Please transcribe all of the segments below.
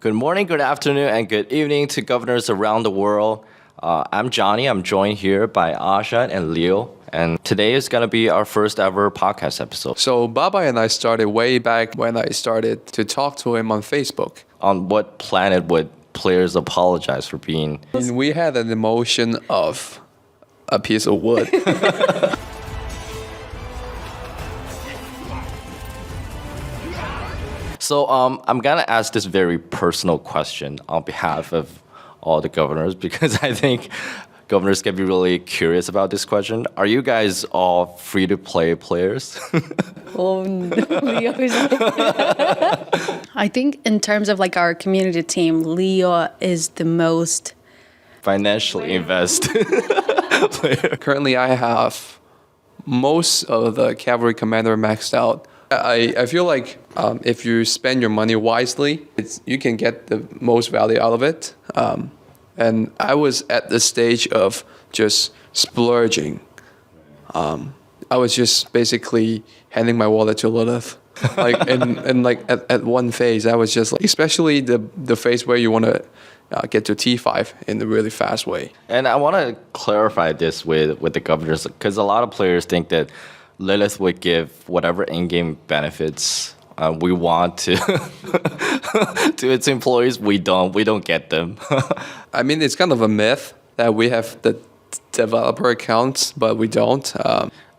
Good morning, good afternoon, and good evening to governors around the world. I'm Johnny. I'm joined here by Asha and Leo. And today is going to be our first ever podcast episode So Baba and I started way back when I started to talk to him on Facebook. on what planet would players apologize for being. And we had an emotion of a piece of wood. So I'm going to ask this very personal question on behalf of all the governors because I think governors can be really curious about this question. Are you guys all free-to-play players? Oh, no, Leo is I think in terms of like our community team, Leo is the most Financially invested player. Currently, I have most of the cavalry commander maxed out. I feel like if you spend your money wisely, you can get the most value out of it. And I was at the stage of just splurging. I was just basically handing my wallet to Lilith. At one phase, I was just like, especially the phase where you want to get to T5 in a really fast way. And I want to clarify this with the governors because a lot of players think that Lilith would give whatever in-game benefits we want to to its employees. We don't get them. I mean, it's kind of a myth that we have the developer accounts, but we don't.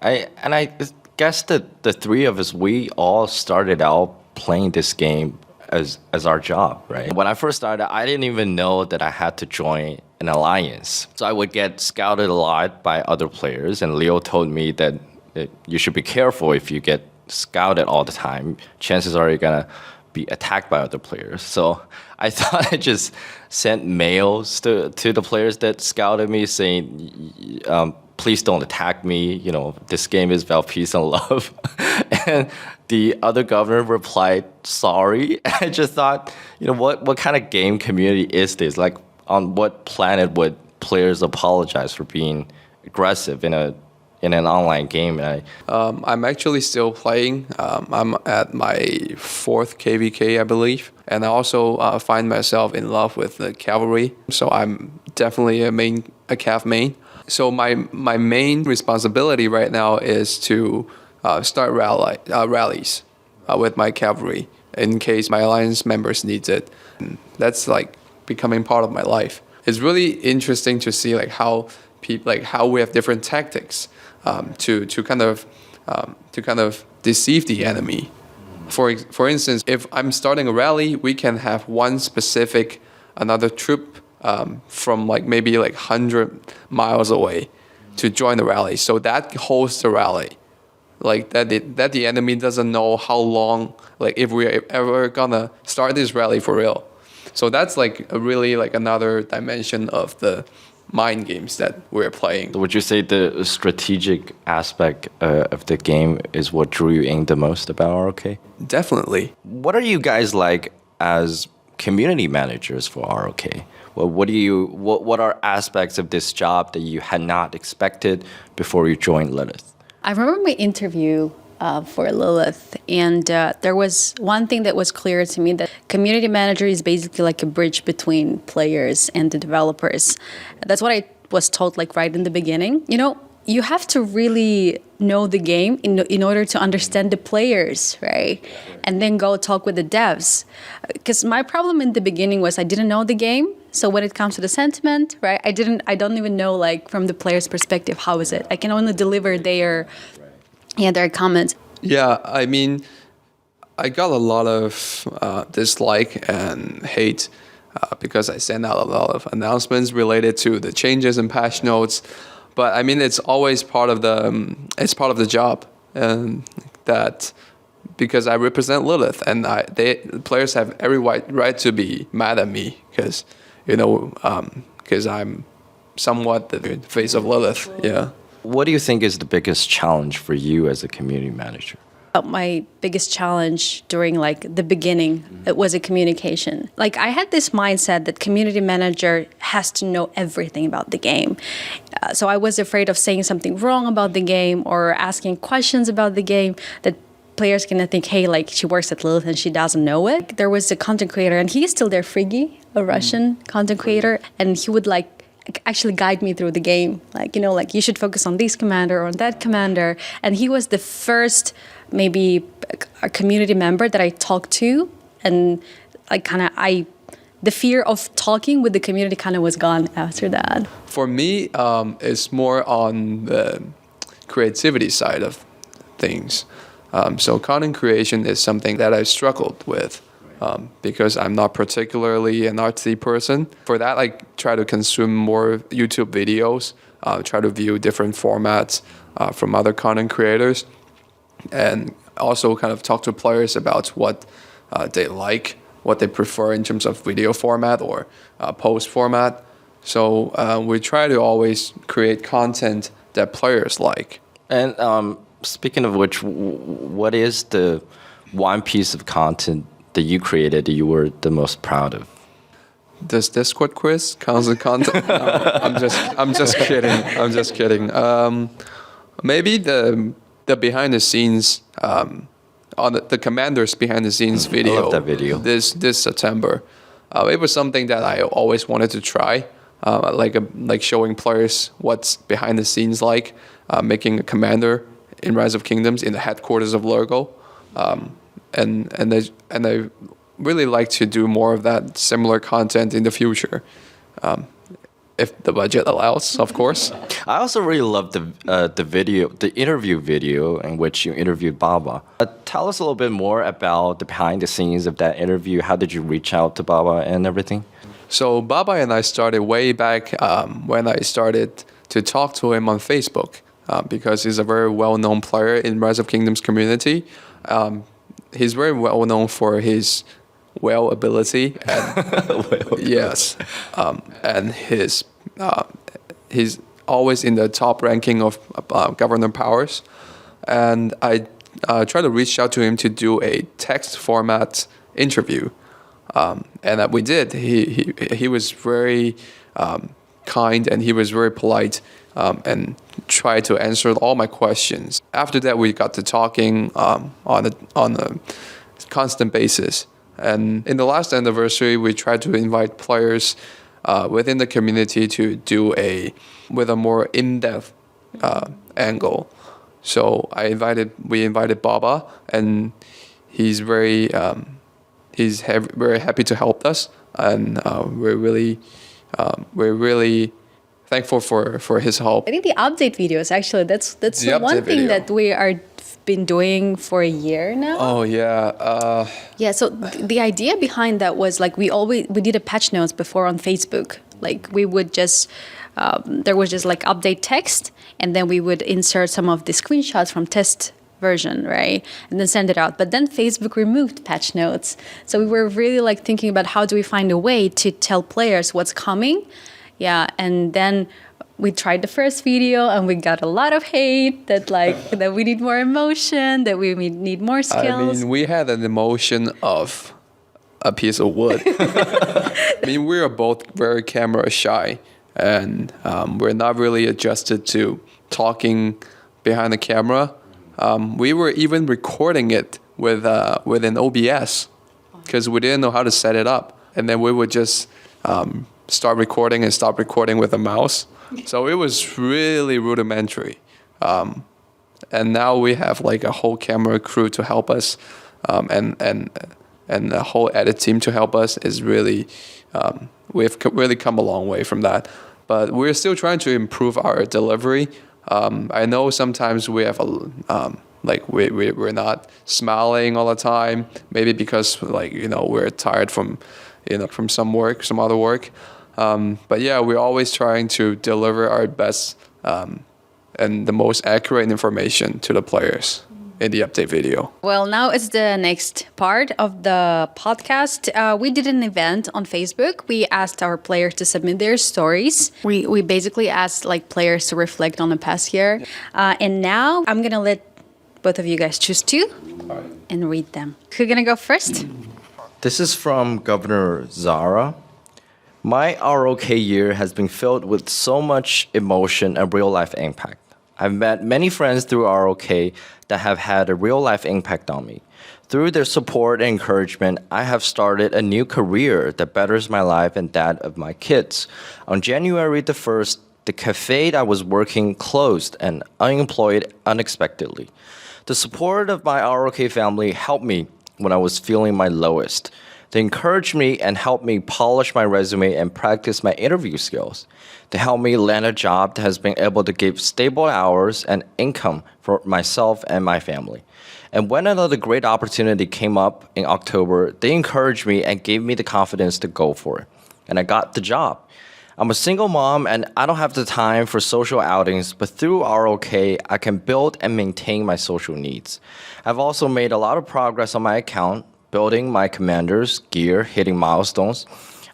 I guess that the three of us, we all started out playing this game as our job, right? When I first started, I didn't even know that I had to join an alliance. So I would get scouted a lot by other players, and Leo told me that you should be careful if you get scouted all the time. Chances are you're gonna be attacked by other players. So I thought I just sent mails to the players that scouted me saying, please don't attack me. You know, this game is about peace and love. And the other governor replied, sorry. I just thought, what kind of game community is this? Like, on what planet would players apologize for being aggressive in an online game? And I'm actually still playing. I'm at my fourth KVK, I believe. And I also find myself in love with the cavalry. So I'm definitely a cav main. So my main responsibility right now is to start rallies with my cavalry in case my alliance members needs it. And that's like becoming part of my life. It's really interesting to see how we have different tactics to kind of deceive the enemy. For instance, if I'm starting a rally, we can have one specific another troop from maybe 100 miles away to join the rally. So that holds the rally. That the enemy doesn't know how long, if we're ever gonna start this rally for real. So that's another dimension of the mind games that we're playing. would you say the strategic aspect of the game is what drew you in the most about RoK? Definitely. What are you guys like as community managers for RoK? Well, what are aspects of this job that you had not expected before you joined Lilith? I remember my interview for Lilith, and there was one thing that was clear to me, that community manager is basically like a bridge between players and the developers. That's what I was told right in the beginning. You have to really know the game in order to understand the players, right? And then go talk with the devs. Because my problem in the beginning was I didn't know the game. So when it comes to the sentiment, right, I don't even know from the player's perspective, how is it? I can only deliver their comments. Yeah, I mean, I got a lot of dislike and hate because I sent out a lot of announcements related to the changes in patch notes. But I mean, it's always part of the job, and that because I represent Lilith, and players have every right to be mad at me because I'm somewhat the face of Lilith. Yeah. What do you think is the biggest challenge for you as a community manager? My biggest challenge during the beginning, it was a communication. I had this mindset that community manager has to know everything about the game. So I was afraid of saying something wrong about the game or asking questions about the game that players gonna think, hey, like she works at Lilith and she doesn't know it. There was a content creator, and he's still there, Friggy, a Russian content creator, and he would like actually guide me through the game. Like, you know, like you should focus on this commander or on that commander. And he was the first maybe a community member that I talked to, and like the fear of talking with the community kind of was gone after that. For me, it's more on the creativity side of things. So content creation is something that I struggled with because I'm not particularly an artsy person. For that, I try to consume more YouTube videos, try to view different formats from other content creators, and also kind of talk to players about what they like, what they prefer in terms of video format or post format. So we try to always create content that players like. And speaking of which, what is the one piece of content that you created that you were the most proud of? Does Discord quiz count as content? No, I'm just kidding. I'm just kidding. Maybe the behind the scenes on the commander's behind the scenes video. I love that video. This September, it was something that I always wanted to try. Like showing players what's behind the scenes like, making a commander in Rise of Kingdoms in the headquarters of Lurgo, and I really like to do more of that similar content in the future, if the budget allows, of course. I also really love the interview video in which you interviewed Baba. Tell us a little bit more about the behind the scenes of that interview. How did you reach out to Baba and everything? So Baba and I started way back when I started to talk to him on Facebook because he's a very well-known player in Rise of Kingdoms community. He's very well-known for his whale ability. And, yes. And he's always in the top ranking of Governor Powers. And I tried to reach out to him to do a text format interview. And that we did. He was very kind, and he was very polite, and tried to answer all my questions. After that, we got to talking on a constant basis. And in the last anniversary, we tried to invite players within the community to do with a more in-depth angle. So we invited Baba, and he's very very happy to help us, and we're really thankful for his help. I think the update videos, actually, that's the one thing that we are been doing for a year now. Oh yeah. Yeah. So the idea behind that was like we did a patch notes before on Facebook. Like we would just there was just like update text, and then we would insert some of the screenshots from test version, right? And then send it out. But then Facebook removed patch notes. So we were really like thinking about how do we find a way to tell players what's coming. Yeah. And then we tried the first video, and we got a lot of hate that we need more emotion, that we need more skills. I mean, we had an emotion of a piece of wood. I mean, we are both very camera shy, and we're not really adjusted to talking behind the camera. We were even recording it with an OBS because we didn't know how to set it up, and then we would just start recording and stop recording with a mouse. So it was really rudimentary, and now we have like a whole camera crew to help us, and the whole edit team to help us. Is really we've really come a long way from that, but we're still trying to improve our delivery. I know sometimes we have we're not smiling all the time, maybe because we're tired from some other work. But yeah, we're always trying to deliver our best and the most accurate information to the players in the update video. Well, now it's the next part of the podcast. We did an event on Facebook. We asked our players to submit their stories. We basically asked players to reflect on the past year. And now I'm going to let both of you guys choose two and read them. Who's going to go first? This is from Governor Zara. My RoK year has been filled with so much emotion and real-life impact. I've met many friends through RoK that have had a real life impact on me. Through their support and encouragement, I have started a new career that betters my life and that of my kids. On January the 1st, the cafe I was working closed and unemployed unexpectedly. The support of my RoK family helped me when I was feeling my lowest. They encouraged me and helped me polish my resume and practice my interview skills. They helped me land a job that has been able to give stable hours and income for myself and my family. And when another great opportunity came up in October, they encouraged me and gave me the confidence to go for it. And I got the job. I'm a single mom and I don't have the time for social outings, but through RoK, I can build and maintain my social needs. I've also made a lot of progress on my account, building my commanders, gear, hitting milestones.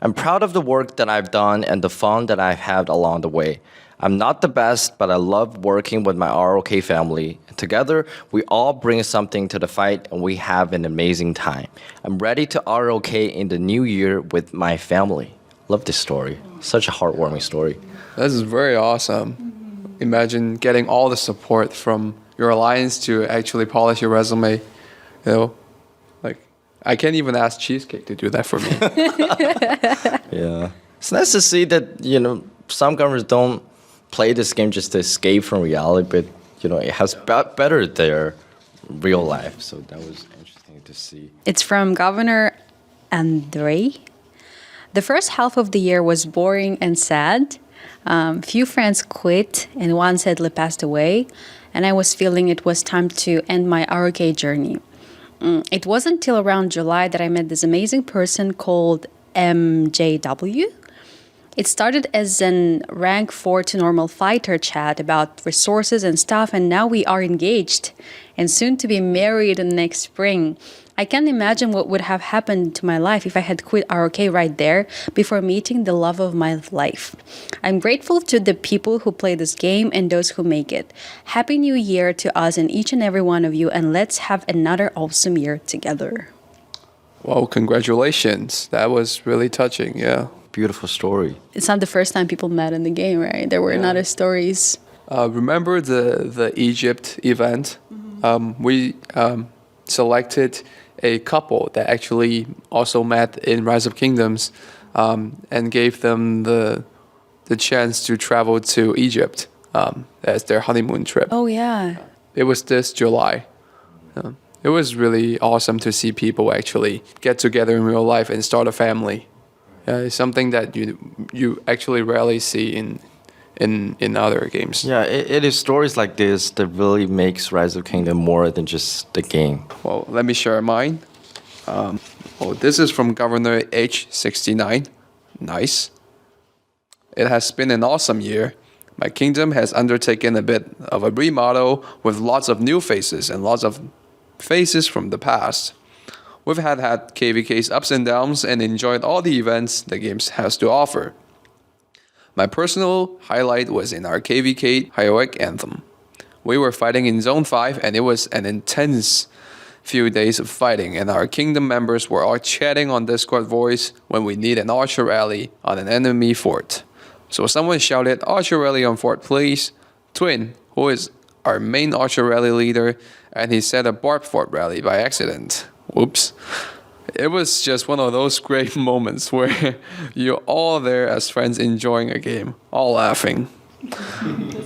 I'm proud of the work that I've done and the fun that I've had along the way. I'm not the best, but I love working with my RoK family. Together, we all bring something to the fight and we have an amazing time. I'm ready to RoK in the new year with my family. Love this story. Such a heartwarming story. This is very awesome. Imagine getting all the support from your alliance to actually polish your resume. You know, like I can't even ask Cheesecake to do that for me. Yeah. It's nice to see that, some governments don't play this game just to escape from reality, but, it has bettered their real life. So that was interesting to see. It's from Governor Andre. The first half of the year was boring and sad. Few friends quit, and one sadly passed away. And I was feeling it was time to end my RoK journey. It wasn't until around July that I met this amazing person called MJW. It started as an rank 4 to normal fighter chat about resources and stuff, and now we are engaged and soon to be married next spring. I can't imagine what would have happened to my life if I had quit RoK right there before meeting the love of my life. I'm grateful to the people who play this game and those who make it. Happy New Year to us and each and every one of you, and let's have another awesome year together. Well, congratulations. That was really touching, yeah. Beautiful story. It's not the first time people met in the game, right? There were other stories. Remember the Egypt event? We selected a couple that actually also met in Rise of Kingdoms and gave them the chance to travel to Egypt as their honeymoon trip. Oh, yeah. It was this July. It was really awesome to see people actually get together in real life and start a family. It's something that you actually rarely see in other games. Yeah, it is stories like this that really makes Rise of Kingdom more than just the game. Well, let me share mine. This is from Governor H69. Nice. It has been an awesome year. My kingdom has undertaken a bit of a remodel with lots of new faces and lots of faces from the past. We've had KVK's ups and downs and enjoyed all the events the game has to offer. My personal highlight was in our KVK heroic anthem. We were fighting in Zone 5 and it was an intense few days of fighting, and our kingdom members were all chatting on Discord voice when we need an archer rally on an enemy fort. So someone shouted, "Archer rally on fort, please." Twin, who is our main archer rally leader, and he said a barb fort rally by accident. Whoops. It was just one of those great moments where you're all there as friends enjoying a game, all laughing.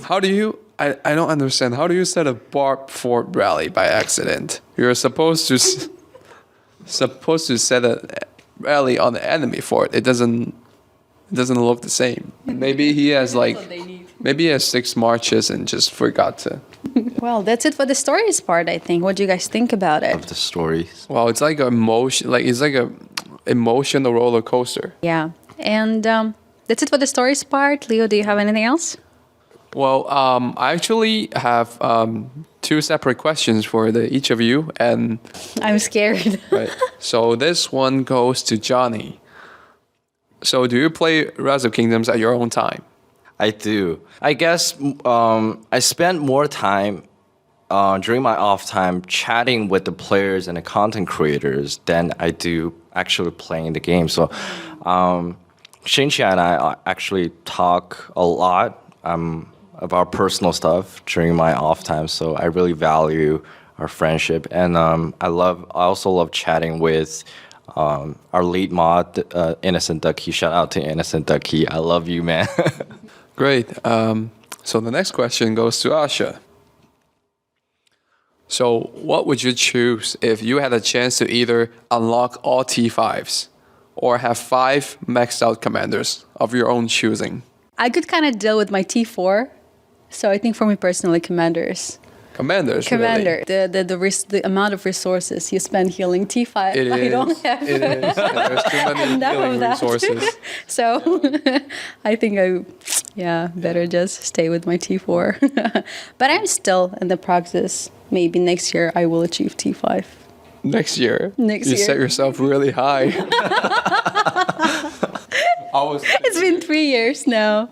I don't understand. How do you set a barb fort rally by accident? You're supposed to set a rally on the enemy fort. It doesn't look the same. Maybe he has maybe he has 6 marches and just forgot to. Well, that's it for the stories part, I think. What do you guys think about it? Of the stories. Well, it's like it's like a emotional roller coaster. Yeah. And that's it for the stories part. Leo, do you have anything else? Well, I actually have 2 separate questions for each of you, and I'm scared. right. So this one goes to Johnny. So do you play Rise of Kingdoms at your own time? I do. I guess I spend more time during my off time chatting with the players and the content creators than I do actually playing the game. So Xinxia and I actually talk a lot. I'm about personal stuff during my off time. So I really value our friendship, and I also love chatting with our lead mod, Innocent Ducky. Shout out to Innocent Ducky. I love you, man. Great. So the next question goes to Asha. So what would you choose if you had a chance to either unlock all T5s or have 5 maxed out commanders of your own choosing? I could kind of deal with my T4. So I think for me personally, commanders. Commanders, Commander, really? the amount of resources you spend healing T5, It I is. don't have It is. And there's too many enough of healing that. resources. So I think better just stay with my T4. But I'm still in the process. Maybe next year I will achieve T5. Next year. Next you year. set yourself really high. It's been 3 years now.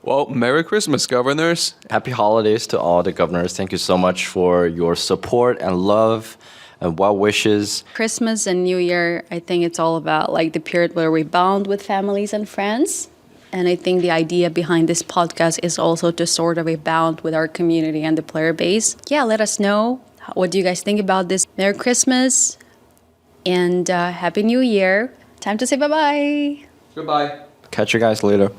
Well, Merry Christmas, governors. Happy holidays to all the governors. Thank you so much for your support and love and well wishes. Christmas and New Year, I think it's all about like the period where we bond with families and friends. And I think the idea behind this podcast is also to sort of a bond with our community and the player base. Yeah, let us know. What do you guys think about this? Merry Christmas and Happy New Year. Time to say bye-bye. Goodbye. Catch you guys later.